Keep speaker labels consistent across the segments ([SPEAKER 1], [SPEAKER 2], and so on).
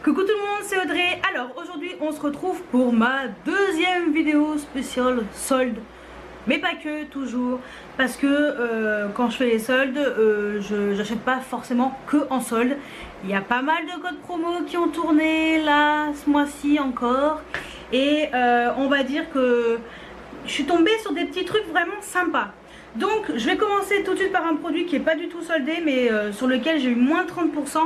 [SPEAKER 1] Coucou tout le monde, c'est Audrey. Alors aujourd'hui on se retrouve pour ma deuxième vidéo spéciale solde. Mais pas que, toujours. Parce que quand je fais les soldes, j'achète pas forcément que en solde. Il y a pas mal de codes promo qui ont tourné là, ce mois-ci encore. Et on va dire que je suis tombée sur des petits trucs vraiment sympas. Donc je vais commencer tout de suite par un produit qui est pas du tout soldé, mais sur lequel j'ai eu moins 30%.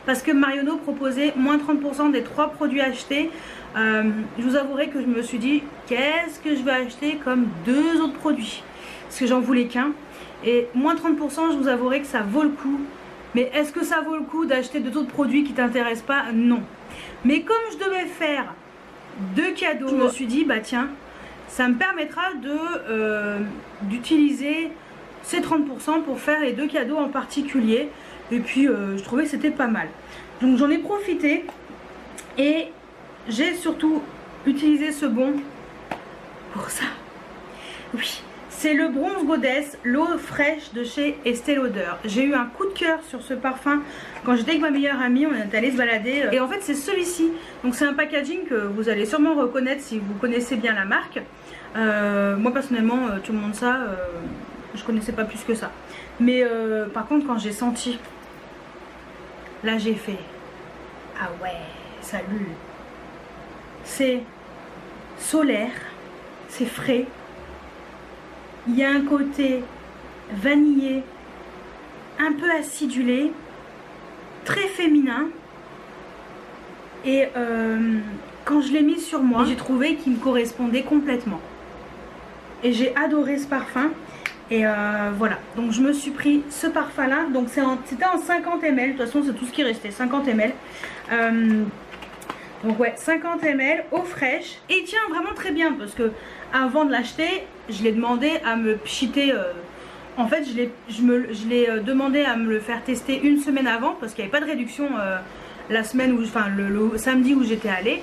[SPEAKER 1] Parce que Marionnaud proposait moins 30% des 3 produits achetés. Je vous avouerai que je me suis dit, qu'est-ce que je vais acheter comme 2 autres produits, parce que j'en voulais qu'un. Et moins 30%, je vous avouerai que ça vaut le coup. Mais est-ce que ça vaut le coup d'acheter 2 autres produits qui t'intéressent pas? Non. Mais comme je devais faire 2 cadeaux, je me suis dit, bah tiens, ça me permettra d'utiliser ces 30% pour faire les 2 cadeaux en particulier. Et puis je trouvais que c'était pas mal. Donc j'en ai profité et j'ai surtout utilisé ce bon pour ça. Oui, c'est le Bronze Goddess, l'eau fraîche de chez Estée Lauder. J'ai eu un coup de cœur sur ce parfum quand j'étais avec ma meilleure amie, on est allé se balader. Et en fait c'est celui-ci. Donc c'est un packaging que vous allez sûrement reconnaître si vous connaissez bien la marque. Moi personnellement, tout le monde ça, je connaissais pas plus que ça. Mais par contre quand j'ai senti, là j'ai fait, ah ouais, salut. C'est solaire, c'est frais, il y a un côté vanillé, un peu acidulé, très féminin. Et quand je l'ai mis sur moi, j'ai trouvé qu'il me correspondait complètement. Et j'ai adoré ce parfum. Et voilà, donc je me suis pris ce parfum là. Donc c'était en 50 ml, de toute façon c'est tout ce qui restait, 50 ml. Donc ouais, 50 ml, eau fraîche. Et il tient vraiment très bien parce que avant de l'acheter, je l'ai demandé à me pchiter. En fait, je l'ai demandé à me le faire tester une semaine avant parce qu'il n'y avait pas de réduction la semaine où, enfin le samedi où j'étais allée.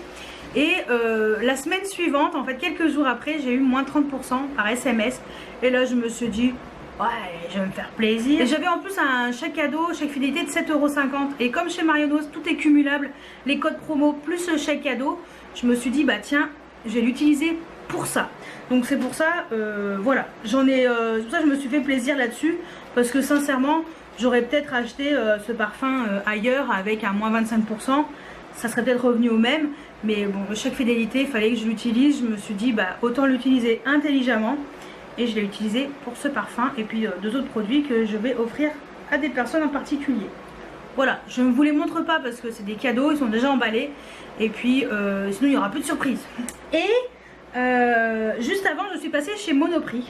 [SPEAKER 1] Et la semaine suivante, en fait quelques jours après, j'ai eu moins 30% par SMS. Et là je me suis dit, ouais, je vais me faire plaisir. Et j'avais en plus un chèque cadeau, chèque fidélité de 7,50 €. Et comme chez Marionnaud, tout est cumulable, les codes promo plus le chèque cadeau, je me suis dit, bah tiens, je vais l'utiliser pour ça. Donc c'est pour ça, voilà, c'est pour ça que je me suis fait plaisir là-dessus. Parce que sincèrement, j'aurais peut-être acheté ce parfum ailleurs avec un moins 25%. Ça serait peut-être revenu au même. Mais bon, le chèque fidélité, il fallait que je l'utilise. Je me suis dit, bah autant l'utiliser intelligemment. Et je l'ai utilisé pour ce parfum et puis 2 autres produits que je vais offrir à des personnes en particulier. Voilà, je ne vous les montre pas parce que c'est des cadeaux, ils sont déjà emballés. Et puis sinon il n'y aura plus de surprise. Et juste avant, je suis passée chez Monoprix.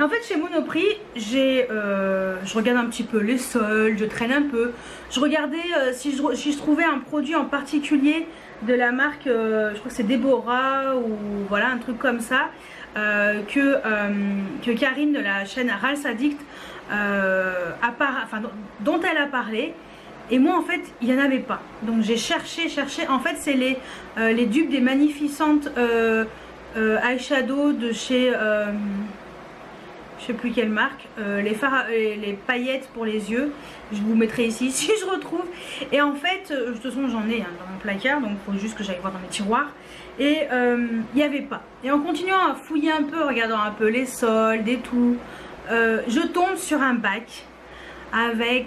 [SPEAKER 1] En fait chez Monoprix, je regarde un petit peu les soldes, je traîne un peu. Je regardais si je trouvais un produit en particulier de la marque, je crois que c'est Deborah ou voilà un truc comme ça. Que Karine de la chaîne Rals Addict dont elle a parlé. Et moi en fait il n'y en avait pas. Donc j'ai cherché. En fait c'est les dupes des magnificantes eyeshadow de chez je sais plus quelle marque, les paillettes pour les yeux. Je vous mettrai ici si je retrouve. Et en fait de toute façon j'en ai dans mon placard, donc il faut juste que j'aille voir dans mes tiroirs. Et il n'y avait pas. Et en continuant à fouiller un peu, en regardant un peu les soldes et tout, je tombe sur un bac avec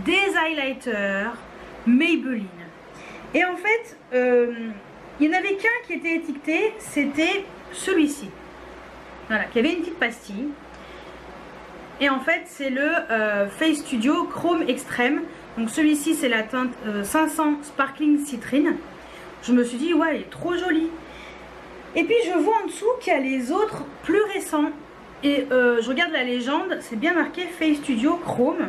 [SPEAKER 1] des highlighters Maybelline. Et en fait, il n'y en avait qu'un qui était étiqueté, c'était celui-ci. Voilà, qui avait une petite pastille. Et en fait, c'est le Face Studio Chrome Extreme. Donc celui-ci, c'est la teinte 500 Sparkling Citrine. Je me suis dit, ouais, il est trop joli. Et puis je vois en dessous qu'il y a les autres plus récents. Et je regarde la légende, c'est bien marqué Face Studio Chrome.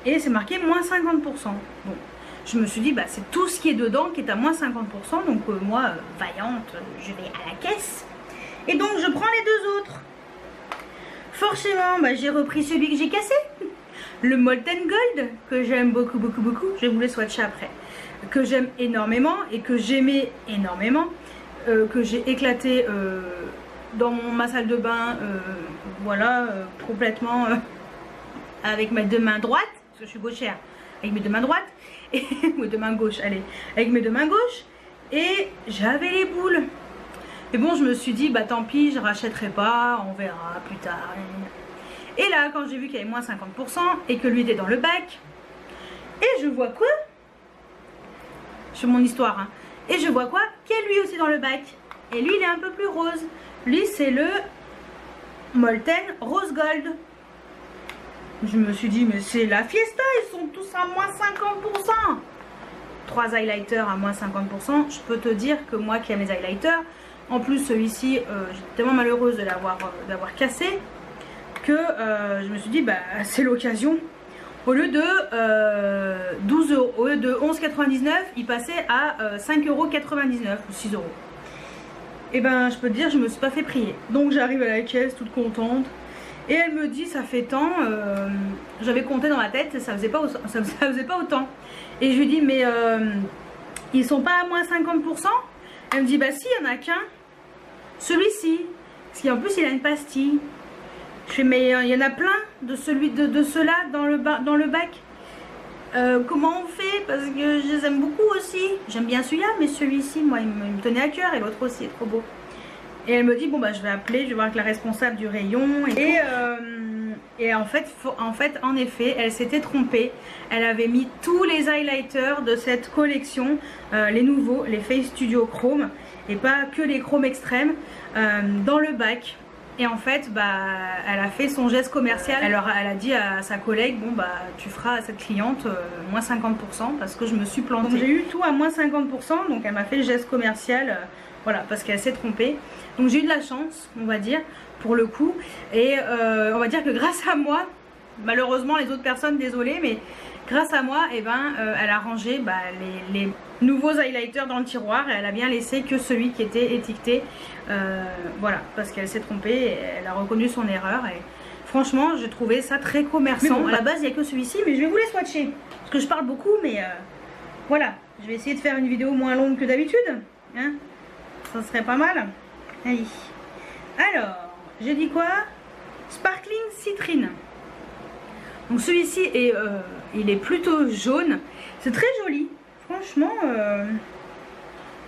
[SPEAKER 1] Et c'est marqué moins 50%. Bon, je me suis dit, bah c'est tout ce qui est dedans qui est à moins 50%. Donc moi, vaillante, je vais à la caisse. Et donc je prends les 2 autres. Forcément, bah, j'ai repris celui que j'ai cassé. Le Molten Gold, que j'aime beaucoup. Je vais vous le swatcher après. Que j'aime énormément et que j'aimais énormément, que j'ai éclaté dans ma salle de bain, voilà, complètement avec mes 2 mains droites, parce que je suis gauchère, avec mes deux mains droites, et mes deux mains gauches, allez, avec mes deux mains gauches, et j'avais les boules. Et bon, je me suis dit, bah tant pis, je rachèterai pas, on verra plus tard. Et là, quand j'ai vu qu'il y avait moins 50% et que lui était dans le bac, et je vois quoi? C'est mon histoire, hein. Et je vois quoi? Qu'il est lui aussi dans le bac. Et lui, il est un peu plus rose. Lui, c'est le Molten Rose Gold. Je me suis dit, mais c'est la fiesta, ils sont tous à moins 50%. 3 highlighters à moins 50%. Je peux te dire que moi qui ai mes highlighters, en plus celui-ci, j'étais tellement malheureuse de l'avoir cassé, que je me suis dit, bah c'est l'occasion. Au lieu de 12 euros, au lieu de 11,99, il passait à 5,99 € ou 6 €. Et ben je peux te dire, je me suis pas fait prier. Donc j'arrive à la caisse toute contente. Et elle me dit, ça fait tant, j'avais compté dans ma tête, ça faisait pas autant. Et je lui dis, mais ils sont pas à moins 50%? Elle me dit, bah si, il y en a qu'un. Celui-ci. Parce qu'en plus, il a une pastille. Je fais, mais il y en a plein de ceux-là dans le bac. Comment on fait? Parce que je les aime beaucoup aussi. J'aime bien celui-là, mais celui-ci, moi, il me tenait à cœur. Et l'autre aussi est trop beau. Et elle me dit, bon bah je vais appeler, je vais voir avec la responsable du rayon. Et en fait, en effet, elle s'était trompée. Elle avait mis tous les highlighters de cette collection, les nouveaux, les Face Studio Chrome, et pas que les Chrome Extrême, dans le bac. Et en fait, bah, elle a fait son geste commercial. Elle a dit à sa collègue, bon bah tu feras à cette cliente moins 50% parce que je me suis plantée. Donc j'ai eu tout à moins 50%, donc elle m'a fait le geste commercial, voilà, parce qu'elle s'est trompée. Donc j'ai eu de la chance, on va dire, pour le coup. Et on va dire que grâce à moi, malheureusement les autres personnes, désolée, mais grâce à moi, eh ben, elle a rangé bah, les nouveaux highlighters dans le tiroir. Et elle a bien laissé que celui qui était étiqueté. Voilà, parce qu'elle s'est trompée et elle a reconnu son erreur. Et franchement, j'ai trouvé ça très commerçant. Bon, à la base, il n'y a que celui-ci, mais je vais vous les swatcher. Parce que je parle beaucoup, mais voilà. Je vais essayer de faire une vidéo moins longue que d'habitude. Hein, ça serait pas mal. Allez. Alors, j'ai dit quoi? Sparkling Citrine. Donc celui-ci est, il est plutôt jaune. C'est très joli. Franchement,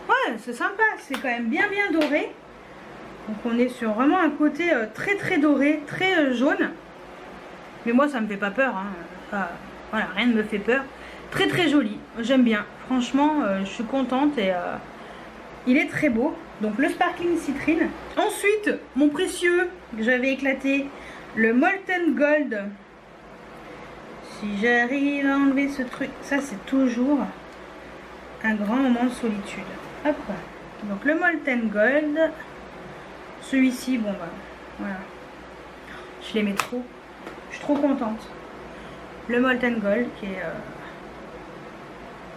[SPEAKER 1] ouais, c'est sympa. C'est quand même bien doré. Donc on est sur vraiment un côté très doré, très jaune. Mais moi, ça me fait pas peur. Hein. Voilà, rien ne me fait peur. Très joli. J'aime bien. Franchement, je suis contente et il est très beau. Donc le Sparkling Citrine. Ensuite, mon précieux que j'avais éclaté, le Molten Gold. Si j'arrive à enlever ce truc, ça c'est toujours un grand moment de solitude. Hop. Donc le Molten Gold. Celui-ci, bon bah voilà. Je l'aimais trop. Je suis trop contente. Le Molten Gold qui est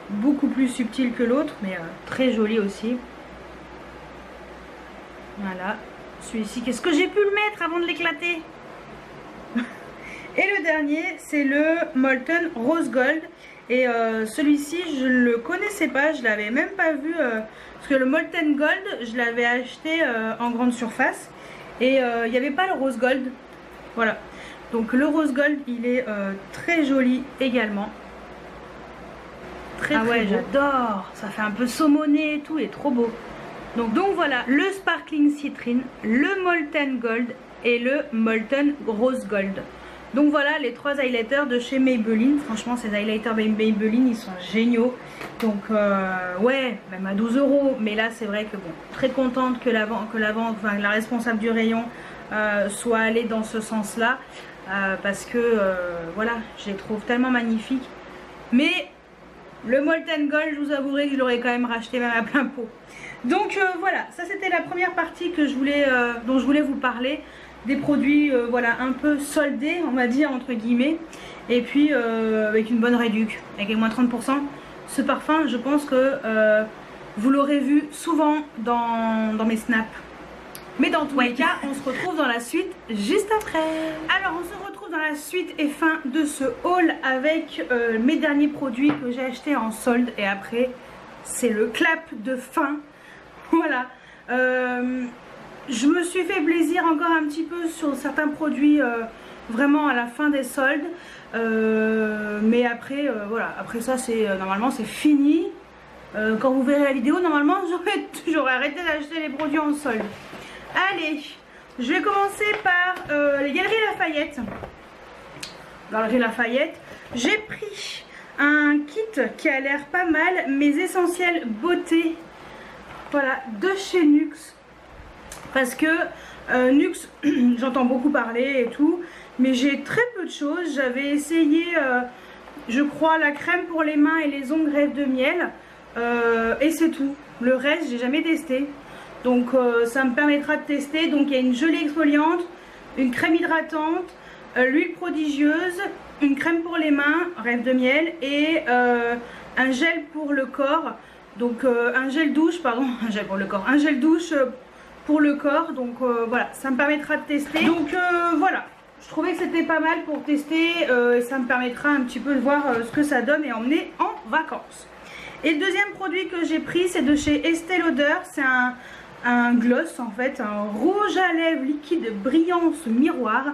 [SPEAKER 1] beaucoup plus subtil que l'autre, mais très joli aussi. Voilà. Celui-ci, qu'est-ce que j'ai pu le mettre avant de l'éclater? Et le dernier, c'est le Molten Rose Gold. Et celui-ci, je ne le connaissais pas, je l'avais même pas vu. Parce que le Molten Gold, je l'avais acheté en grande surface. Et il n'y avait pas le Rose Gold. Voilà. Donc le Rose Gold, il est très joli également. Très ouais, j'adore. Ça fait un peu saumonné et tout, il est trop beau. Donc voilà, le Sparkling Citrine, le Molten Gold et le Molten Rose Gold. Donc voilà les 3 highlighters de chez Maybelline. Franchement, ces highlighters Maybelline, ils sont géniaux. Donc ouais, même à 12 €. Mais là, c'est vrai que bon, très contente que la responsable du rayon soit allée dans ce sens-là. Parce que voilà, je les trouve tellement magnifiques. Mais le Molten Gold, je vous avouerai que je l'aurais quand même racheté même à plein pot. Donc voilà, ça c'était la première partie que dont je voulais vous parler. Des produits voilà, un peu soldés, on va dire, entre guillemets. Et puis avec une bonne réduc, avec les moins 30%. Ce parfum, je pense que vous l'aurez vu souvent dans mes snaps. Mais dans tous les cas, on se retrouve dans la suite juste après. Alors on se retrouve dans la suite et fin de ce haul avec mes derniers produits que j'ai achetés en solde. Et après, c'est le clap de fin. Voilà. Je me suis fait plaisir encore un petit peu sur certains produits vraiment à la fin des soldes. Mais après, voilà, après ça, normalement c'est fini. Quand vous verrez la vidéo, normalement j'aurais arrêté d'acheter les produits en solde. Allez, je vais commencer par les Galeries Lafayette. Galeries Lafayette, j'ai pris un kit qui a l'air pas mal, mes essentiels beauté, voilà, de chez Nuxe. Parce que Nuxe, j'entends beaucoup parler et tout, mais j'ai très peu de choses. J'avais essayé, je crois, la crème pour les mains et les ongles Rêve de Miel, et c'est tout. Le reste, j'ai jamais testé. Donc ça me permettra de tester. Donc il y a une gelée exfoliante, une crème hydratante, l'huile prodigieuse, une crème pour les mains, Rêve de Miel, et un gel pour le corps. Donc un gel douche, pardon, un gel pour le corps, un gel douche pour le corps. Donc voilà, ça me permettra de tester. Donc voilà, je trouvais que c'était pas mal pour tester, et ça me permettra un petit peu de voir ce que ça donne et emmener en vacances. Et le deuxième produit que j'ai pris, c'est de chez Estée Lauder. C'est un gloss en fait, un rouge à lèvres liquide brillance miroir.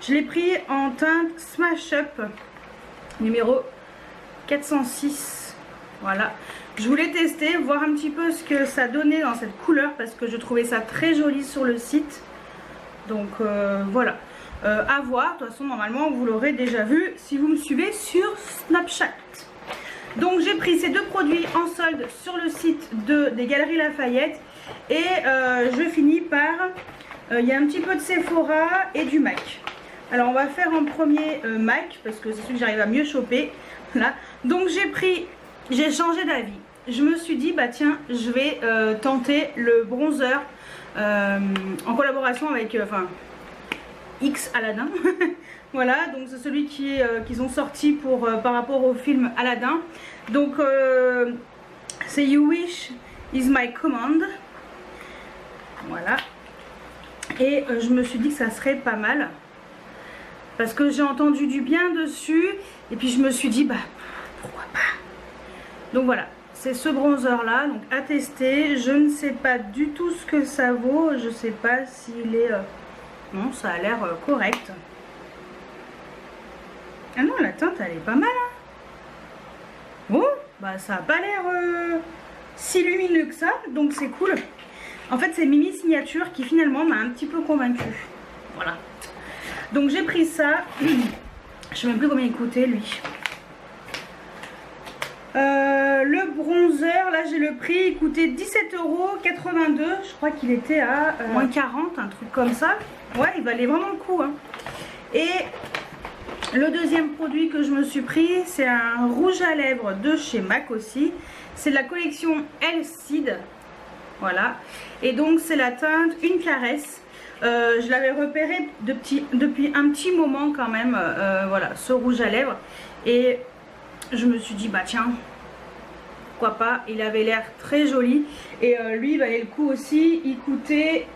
[SPEAKER 1] Je l'ai pris en teinte Smash Up numéro 406. Voilà, je voulais tester, voir un petit peu ce que ça donnait dans cette couleur parce que je trouvais ça très joli sur le site. Donc voilà, à voir. De toute façon, normalement vous l'aurez déjà vu si vous me suivez sur Snapchat. Donc j'ai pris ces deux produits en solde sur le site des Galeries Lafayette. Et je finis par, il y a un petit peu de Sephora et du MAC. Alors on va faire en premier MAC parce que c'est celui que j'arrive à mieux choper. Là. Donc j'ai changé d'avis. Je me suis dit, bah tiens, je vais tenter le bronzer en collaboration avec X Aladdin. Voilà, donc c'est celui qu'ils ont sorti par rapport au film Aladdin. Donc c'est You Wish Is My Command. Voilà, et je me suis dit que ça serait pas mal parce que j'ai entendu du bien dessus et puis je me suis dit bah pourquoi pas. Donc voilà, c'est ce bronzer là, donc à tester. Je ne sais pas du tout ce que ça vaut, je sais pas s'il est non, ça a l'air correct. Ah non, la teinte elle est pas mal hein. Bon, bah ça a pas l'air si lumineux que ça, donc c'est cool. En fait, c'est Mimi Signature qui finalement m'a un petit peu convaincue. Voilà. Donc j'ai pris ça. Je sais même plus combien il coûtait lui. Le bronzer, là j'ai le prix. Il coûtait 17,82 €. Je crois qu'il était à moins 40, un truc comme ça. Ouais, il valait vraiment le coup. Hein. Et le deuxième produit que je me suis pris, c'est un rouge à lèvres de chez MAC aussi. C'est de la collection Elle Cid. Voilà, et donc c'est la teinte Une Caresse. Je l'avais repéré depuis un petit moment quand même, voilà, ce rouge à lèvres. Et je me suis dit, bah tiens, pourquoi pas, il avait l'air très joli. Et lui, il valait le coup aussi, il coûtait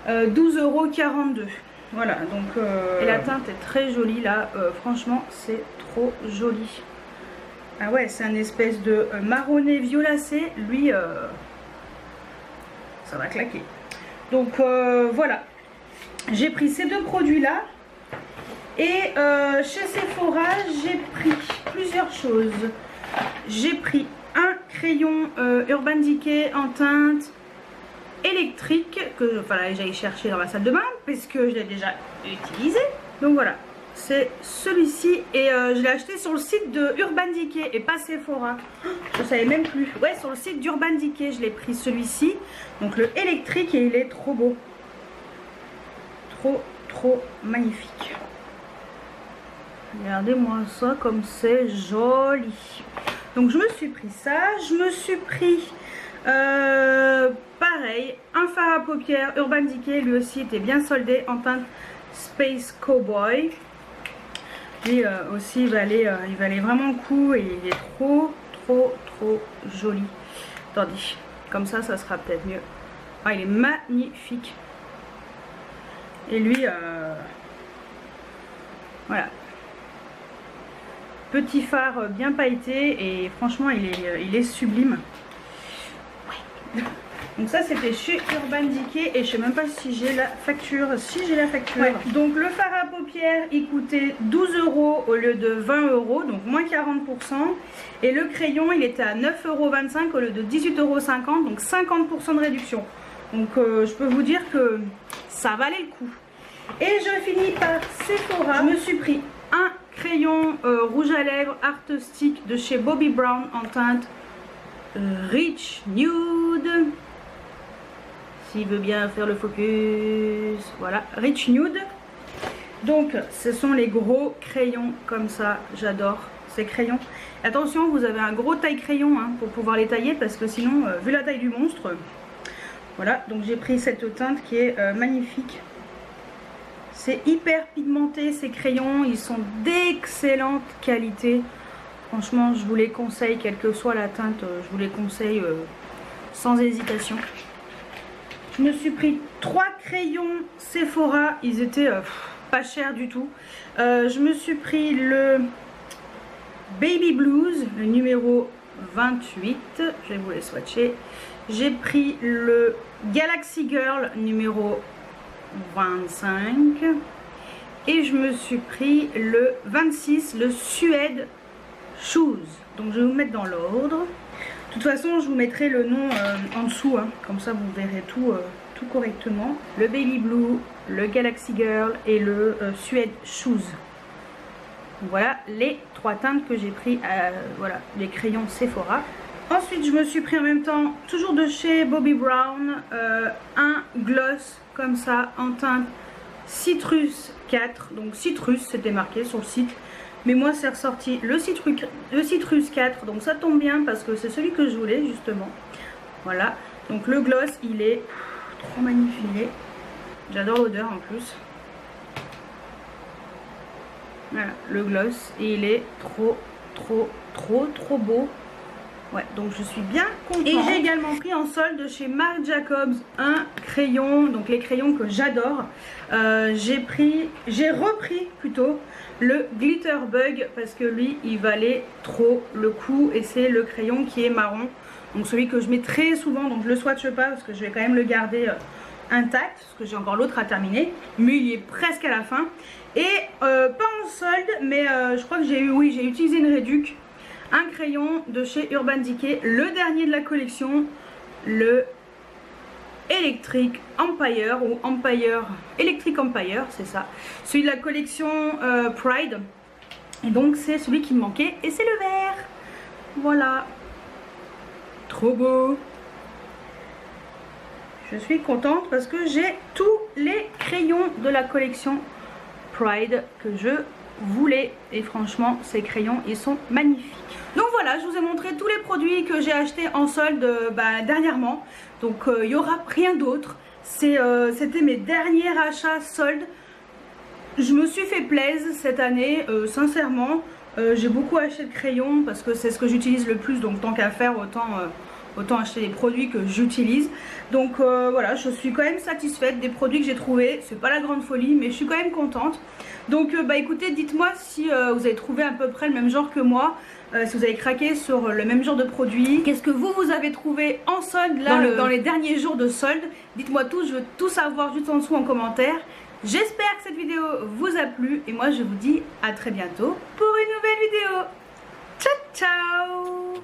[SPEAKER 1] 12,42 €. Voilà, donc, et la teinte est très jolie là, franchement, c'est trop joli. Ah ouais, c'est un espèce de marronné violacé, lui... ça va claquer. Donc voilà, j'ai pris ces deux produits là. Et chez Sephora, j'ai pris plusieurs choses. J'ai pris un crayon Urban Decay en teinte électrique que j'aille chercher dans la salle de bain puisque je l'ai déjà utilisé. Donc voilà, c'est celui-ci et je l'ai acheté sur le site de Urban Decay et pas Sephora. Je savais même plus. Ouais, sur le site d'Urban Decay, je l'ai pris celui-ci. Donc le électrique et il est trop beau. Trop magnifique. Regardez-moi ça comme c'est joli. Donc je me suis pris ça. Je me suis pris pareil, un fard à paupières Urban Decay. Lui aussi était bien soldé en teinte Space Cowboy. Lui aussi il valait vraiment le coup et il est trop joli. Attendez, comme ça sera peut-être mieux. Ah, il est magnifique. Et lui voilà, petit phare bien pailleté et franchement il est sublime. Ouais. Donc ça c'était chez Urban Decay et je sais même pas si j'ai la facture. Si j'ai la facture. Ouais. Donc le fard à paupières il coûtait 12 € au lieu de 20 €, donc moins 40%. Et le crayon il était à 9,25 € au lieu de 18,50 €, donc 50% de réduction. Donc je peux vous dire que ça valait le coup. Et je finis par Sephora. Je me suis pris un crayon rouge à lèvres Artistic de chez Bobbi Brown en teinte Rich Nude. S'il veut bien faire le focus, voilà, Rich Nude. Donc ce sont les gros crayons comme ça, j'adore ces crayons. Attention, vous avez un gros taille crayon hein, pour pouvoir les tailler parce que sinon, vu la taille du monstre, voilà. Donc j'ai pris cette teinte qui est magnifique. C'est hyper pigmenté ces crayons, ils sont d'excellente qualité. Franchement, je vous les conseille, quelle que soit la teinte, je vous les conseille sans hésitation. Je me suis pris 3 crayons Sephora, ils étaient pas chers du tout. Je me suis pris le Baby Blues, le numéro 28, je vais vous les swatcher. J'ai pris le Galaxy Girl numéro 25 et je me suis pris le 26, le Suède Shoes. Donc je vais vous mettre dans l'ordre. De toute façon je vous mettrai le nom en dessous hein. Comme ça vous verrez tout correctement. Le Baby Blue, le Galaxy Girl et le Suède Shoes. Voilà les 3 teintes que j'ai pris, voilà les crayons Sephora. Ensuite je me suis pris en même temps, toujours de chez Bobbi Brown, un gloss comme ça en teinte Citrus 4. Donc Citrus c'était marqué sur le site. Mais moi c'est ressorti le Citrus 4. Donc ça tombe bien parce que c'est celui que je voulais justement. Voilà. Donc le gloss il est trop magnifique. J'adore l'odeur en plus. Voilà le gloss. Et il est trop beau. Ouais, donc je suis bien contente. Et j'ai également pris en solde chez Marc Jacobs un crayon, donc les crayons que j'adore. J'ai repris plutôt le Glitter Bug parce que lui il valait trop le coup et c'est le crayon qui est marron. Donc celui que je mets très souvent, donc je le swatche pas parce que je vais quand même le garder intact parce que j'ai encore l'autre à terminer. Mais il est presque à la fin. Et pas en solde, mais je crois que j'ai utilisé une réduc. Un crayon de chez Urban Decay, le dernier de la collection, le Electric Empire ou Electric Empire, c'est ça. Celui de la collection Pride. Et donc c'est celui qui me manquait et c'est le vert. Voilà. Trop beau. Je suis contente parce que j'ai tous les crayons de la collection Pride que je voulais et franchement ces crayons ils sont magnifiques. Donc voilà, je vous ai montré tous les produits que j'ai achetés en solde dernièrement. Donc il n'y aura rien d'autre. C'était mes derniers achats soldes. Je me suis fait plaisir cette année, sincèrement. J'ai beaucoup acheté de crayons parce que c'est ce que j'utilise le plus. Donc tant qu'à faire, autant acheter des produits que j'utilise. Donc voilà, je suis quand même satisfaite des produits que j'ai trouvés. C'est pas la grande folie, mais je suis quand même contente. Donc écoutez, dites-moi si vous avez trouvé à peu près le même genre que moi. Si vous avez craqué sur le même genre de produit. Qu'est-ce que vous avez trouvé en solde là dans les derniers jours de solde. Dites-moi tout, je veux tout savoir juste en dessous en commentaire. J'espère que cette vidéo vous a plu. Et moi je vous dis à très bientôt pour une nouvelle vidéo. Ciao ciao.